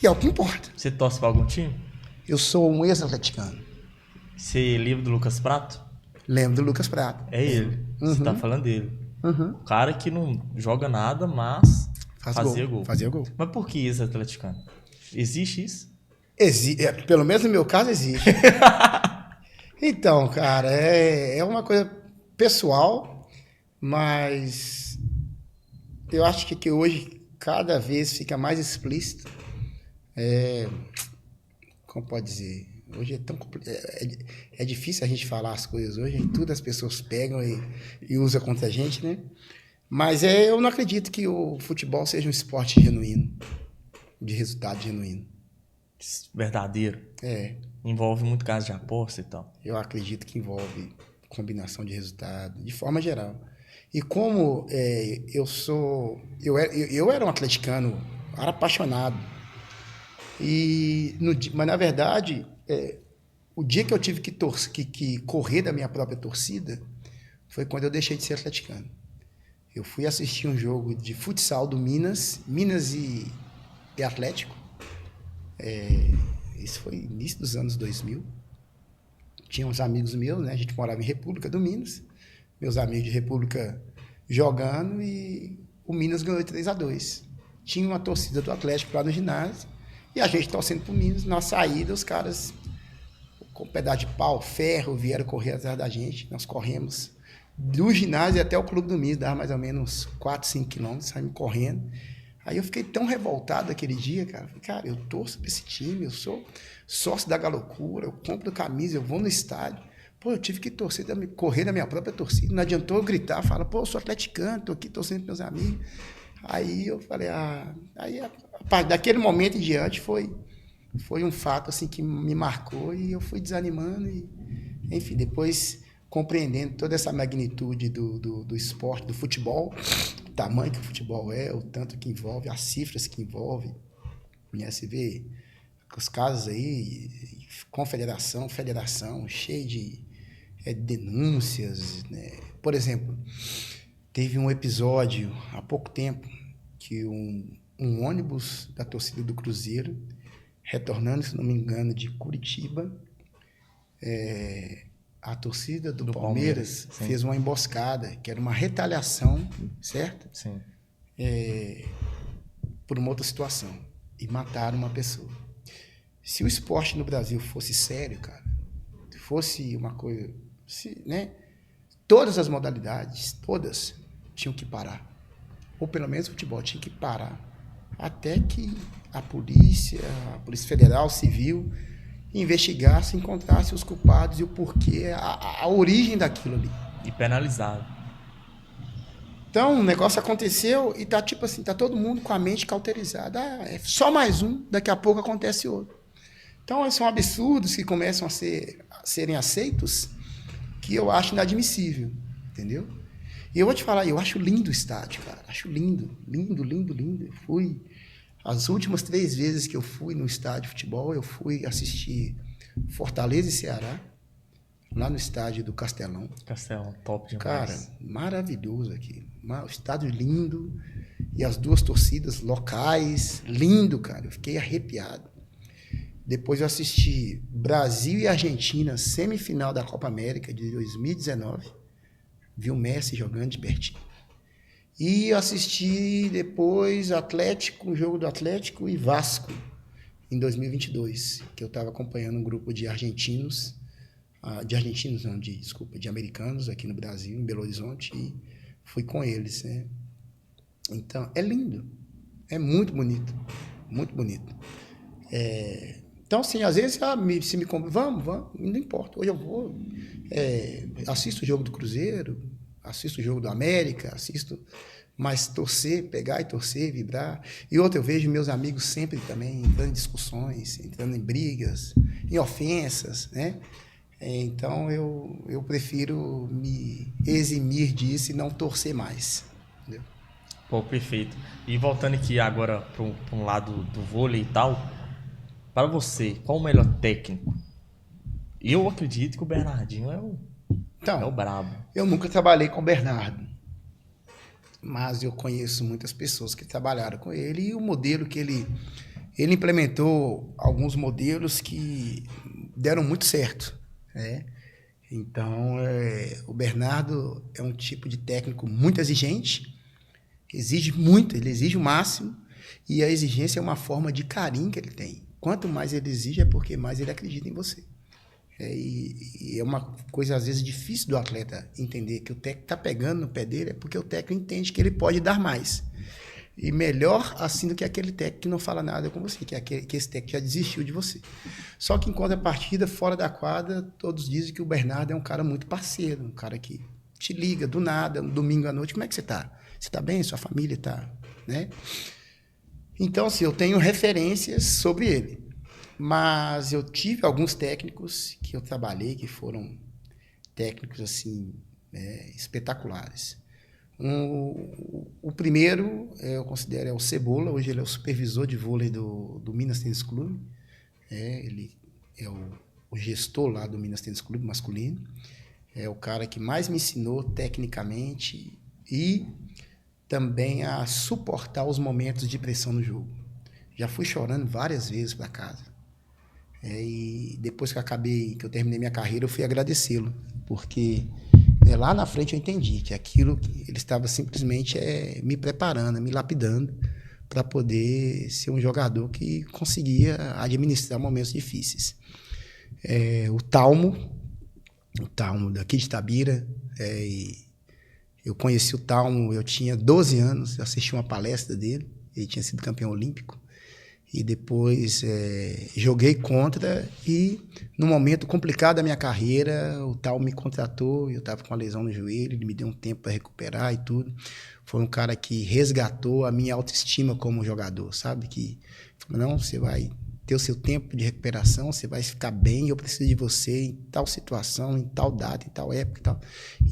E é o que importa. Você torce pra algum time? Eu sou um ex-atleticano. Você lembra do Lucas Prato? Lembro do Lucas Prato. É ele. Você tá falando dele. Uhum. O cara que não joga nada, mas fazia gol. Fazia gol. Mas por que ex-atleticano? Existe isso? Pelo menos no meu caso existe. Então, cara, é uma coisa pessoal, mas eu acho que hoje cada vez fica mais explícito. Como pode dizer? Hoje é tão é difícil a gente falar as coisas hoje, tudo as pessoas pegam e usam contra a gente, né? Mas eu não acredito que o futebol seja um esporte genuíno, de resultado genuíno. Verdadeiro. Envolve muito caso de aposta e tal. Eu acredito que envolve combinação de resultado, de forma geral. E como eu era um atleticano, era apaixonado. Mas, na verdade, o dia que eu tive que correr da minha própria torcida foi quando eu deixei de ser atleticano. Eu fui assistir um jogo de futsal do Minas e Atlético. Isso foi início dos anos 2000. Tinha uns amigos meus, né? A gente morava em República do Minas. Meus amigos de República jogando e o Minas ganhou 3-2. Tinha uma torcida do Atlético lá no ginásio e a gente torcendo pro Minas. Na saída, os caras com um pedaço de pau, ferro, vieram correr atrás da gente. Nós corremos do ginásio até o Clube do Minas, dava mais ou menos 4, 5 quilômetros, saímos correndo. Aí eu fiquei tão revoltado aquele dia, cara. Falei, cara, eu torço pra esse time, eu sou sócio da Galocura, eu compro camisa, eu vou no estádio. Pô, eu tive que correr da minha própria torcida. Não adiantou eu gritar, falar, pô, eu sou atleticano, tô aqui torcendo pros meus amigos. Aí eu falei, daquele momento em diante foi um fato assim que me marcou e eu fui desanimando e, enfim, depois compreendendo toda essa magnitude do esporte, do futebol, o tamanho que o futebol o tanto que envolve, as cifras que envolve, né? Você vê os casos aí, confederação, federação, cheio de denúncias, né? Por exemplo, teve um episódio há pouco tempo que um ônibus da torcida do Cruzeiro, retornando, se não me engano, de Curitiba, a torcida do Palmeiras fez uma emboscada, que era uma retaliação, certo? Sim. Por uma outra situação. E mataram uma pessoa. Se o esporte no Brasil fosse sério, cara, fosse uma coisa, né? Todas as modalidades, todas, tinham que parar. Ou pelo menos o futebol tinha que parar. Até que a Polícia Federal, Civil, investigasse, encontrasse os culpados e o porquê, a origem daquilo ali. E penalizado. Então, o negócio aconteceu e tá tipo assim, tá todo mundo com a mente cauterizada. É só mais um, daqui a pouco acontece outro. Então, são absurdos que começam a serem aceitos que eu acho inadmissível, entendeu? E eu vou te falar, eu acho lindo o estádio, cara. Acho lindo, lindo, lindo, lindo. Eu fui, as últimas 3 vezes que eu fui no estádio de futebol, eu fui assistir Fortaleza e Ceará, lá no estádio do Castelão. Castelão, top demais. Cara, maravilhoso aqui. Um estádio lindo. E as 2 torcidas locais, lindo, cara. Eu fiquei arrepiado. Depois eu assisti Brasil e Argentina, semifinal da Copa América de 2019. Vi o Messi jogando de pertinho. E eu assisti depois Atlético, um jogo do Atlético e Vasco, em 2022, que eu estava acompanhando um grupo de argentinos, de americanos aqui no Brasil, em Belo Horizonte, e fui com eles, né? Então, é lindo. É muito bonito. Muito bonito. Então, assim, às vezes, se me convidam, vamos, não importa. Hoje eu vou, assisto o jogo do Cruzeiro, assisto o jogo do América, mas pegar e torcer, vibrar. E outra, eu vejo meus amigos sempre também entrando em discussões, entrando em brigas, em ofensas, né? Então, eu prefiro me eximir disso e não torcer mais. Entendeu? Pô, perfeito. E voltando aqui agora para um lado do vôlei e tal, para você, qual o melhor técnico? Eu acredito que o Bernardinho é o brabo. Eu nunca trabalhei com o Bernardo, mas eu conheço muitas pessoas que trabalharam com ele e o modelo que ele ele implementou alguns modelos que deram muito certo, né? Então, o Bernardo é um tipo de técnico muito exigente, exige muito, ele exige o máximo, e a exigência é uma forma de carinho que ele tem. Quanto mais ele exige, é porque mais ele acredita em você. E é uma coisa, às vezes, difícil do atleta entender que o técnico está pegando no pé dele, é porque o técnico entende que ele pode dar mais. E melhor assim do que aquele técnico que não fala nada com você, que esse técnico já desistiu de você. Só que em contrapartida, fora da quadra, todos dizem que o Bernardo é um cara muito parceiro, um cara que te liga do nada, um domingo à noite, como é que você está? Você está bem? Sua família está, né? Então, assim, eu tenho referências sobre ele. Mas eu tive alguns técnicos que eu trabalhei que foram técnicos, assim, espetaculares. O primeiro, eu considero, é o Cebola. Hoje ele é o supervisor de vôlei do Minas Tênis Clube. Ele é o gestor lá do Minas Tênis Clube masculino. É o cara que mais me ensinou tecnicamente e também a suportar os momentos de pressão no jogo. Já fui chorando várias vezes para casa. E depois que eu terminei minha carreira, eu fui agradecê-lo, porque lá na frente eu entendi que aquilo que ele estava simplesmente me preparando, me lapidando para poder ser um jogador que conseguia administrar momentos difíceis. O Talmo daqui de Itabira, eu conheci o Talmo, eu tinha 12 anos, eu assisti uma palestra dele, ele tinha sido campeão olímpico. E depois joguei contra e, num momento complicado da minha carreira, o Tal me contratou, eu estava com uma lesão no joelho, ele me deu um tempo para recuperar e tudo. Foi um cara que resgatou a minha autoestima como jogador, sabe? Que falou, não, você vai ter o seu tempo de recuperação, você vai ficar bem, eu preciso de você em tal situação, em tal data, em tal época e tal.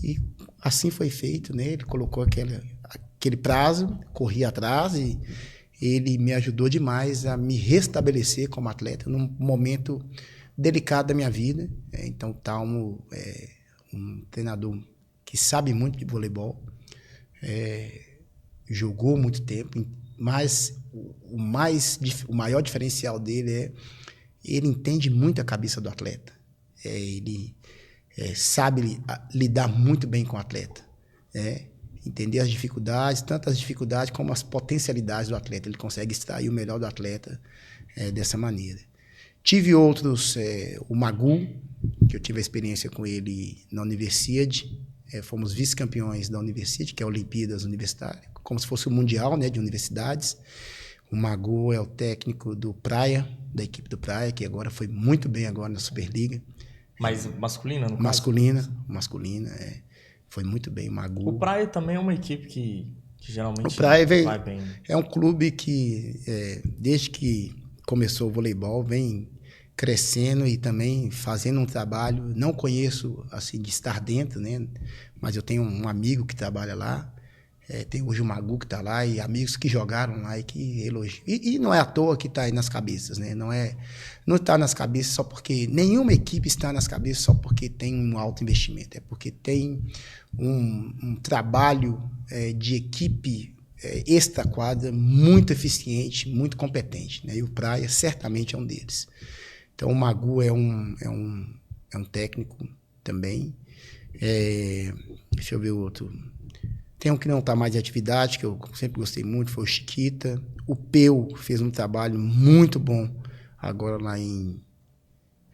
E assim foi feito, né? Ele colocou aquele prazo, corri atrás e ele me ajudou demais a me restabelecer como atleta num momento delicado da minha vida. Então, o Talmo é um treinador que sabe muito de voleibol, jogou muito tempo, mas o maior diferencial dele ele entende muito a cabeça do atleta. Ele sabe lidar muito bem com o atleta. Entender as dificuldades, tanto as dificuldades como as potencialidades do atleta. Ele consegue extrair o melhor do atleta dessa maneira. Tive outros, o Magu, que eu tive a experiência com ele na Universidade. Fomos vice-campeões da Universidade, que é a Olimpíadas Universitárias, como se fosse o Mundial, né, de universidades. O Magu é o técnico do Praia, da equipe do Praia, que agora foi muito bem agora na Superliga. Mas masculina, no caso? Masculina, Foi muito bem, o Magu. O Praia também é uma equipe que geralmente o Praia vai bem. É um clube que, desde que começou o voleibol, vem crescendo e também fazendo um trabalho. Não conheço assim de estar dentro, né? Mas eu tenho um amigo que trabalha lá. Tem hoje o Magu que está lá e amigos que jogaram lá e que elogiam. E não é à toa que está aí nas cabeças, né? Não está nas cabeças só porque... Nenhuma equipe está nas cabeças só porque tem um alto investimento. É porque tem um trabalho de equipe extra-quadra muito eficiente, muito competente, né? E o Praia certamente é um deles. Então, o Magu é um técnico também. Deixa eu ver o outro... Tem um que não está mais em atividade, que eu sempre gostei muito, foi o Chiquita. O Peu fez um trabalho muito bom agora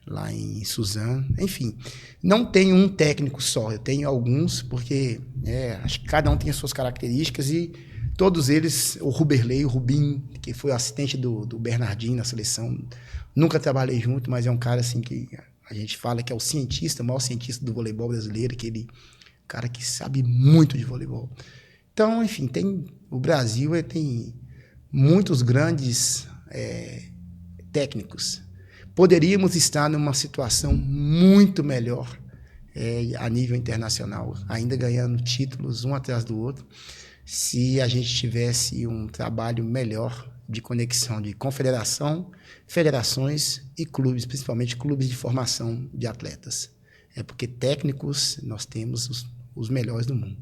lá em Suzano. Enfim, não tenho um técnico só, eu tenho alguns, porque acho que cada um tem as suas características e todos eles, o Ruberley, o Rubinho, que foi assistente do Bernardinho na seleção, nunca trabalhei junto, mas é um cara assim que a gente fala que é o maior cientista do voleibol brasileiro, cara que sabe muito de voleibol. Então, enfim, o Brasil tem muitos grandes técnicos. Poderíamos estar numa situação muito melhor a nível internacional, ainda ganhando títulos um atrás do outro, se a gente tivesse um trabalho melhor de conexão de confederação, federações e clubes, principalmente clubes de formação de atletas. Porque técnicos nós temos os melhores do mundo.